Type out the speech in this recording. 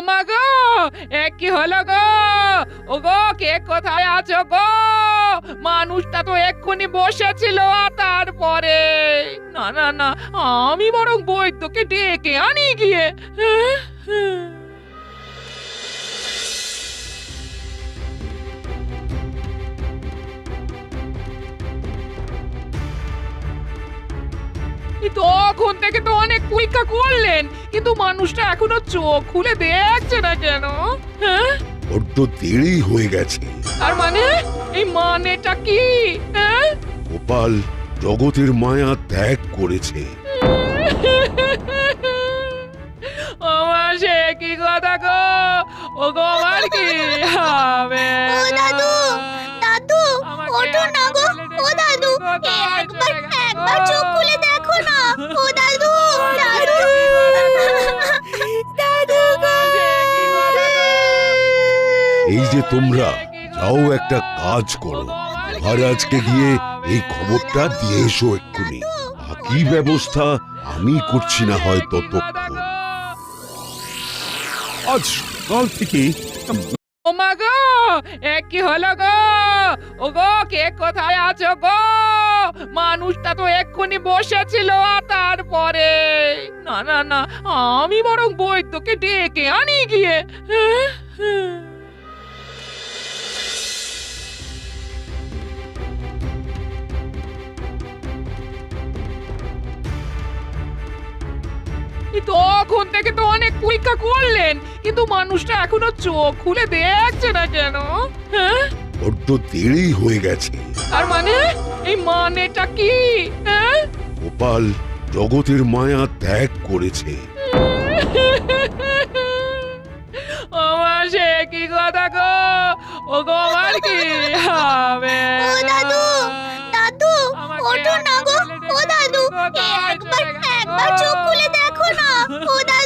মা গো, কি হলো গো? ও গো, কে কোথায় আছো গো? মানুষটা তো এক্ষুনি বসেছিল, আর তারপরে না না না, আমি বরং বৈদ্যকে ডেকে আনি গিয়ে। তখন থেকে তো অনেক পরীক্ষা করলেন, কিন্তু মানুষটা এখনো চোখ খুলে দেখছে না কেন? হ্যাঁ, বড্ড দেরি হয়ে গেছে। আর মানে এই মানেটা কি? হ্যাঁ, গোপাল জগতের মায়া ত্যাগ করেছে। আমার সে কি কথা গো? ও গো, আমার কি হবে? ও দাদু, দাদু, আমাকে ওঠো না গো। ও দাদু, কোথায় চলে গেছো একবার গো? চোখ খুলে দেখো না। ও দাদু, দাদু, দাদু গো। আমার সে কি কথা গো? এই যে তোমরা যাও, একটা কাজ করো, মহারাজকে গিয়ে এই খবরটা দিয়ে এসো এক্ষুনি। বাকি ব্যবস্থা আমি করছি না হয় ততক্ষণ। আজ কাল থেকে ও মা গো, কি হলো গো? ও গো, কে কোথায় আছো গো? মানুষটা তো এক্ষুনি বসেছিল, আর তারপরে না না না, আমি বরং বৈদ্যকে ডেকে আনি গিয়ে। তখন থেকে তো অনেক পরীক্ষা করলেন, কিন্তু মানুষটা এখনো চোখ খুলে দেখছে না কেন? হ্যাঁ, বড্ড দেরি হয়ে গেছে। আর মানে এই মানেটা কি? হ্যাঁ, গোপাল জগতের মায়া ত্যাগ করেছে। আমার সে কি কথা গো? ও গো, আমার কি হবে? ও দাদু, দাদু, আমাকে ওঠো না গো। একা ফেলে ও রেখে দাদু, তুমি কোথায় একবার চলে গেছো একবার গো? চোখ খুলে দেখো না। ও দাদু।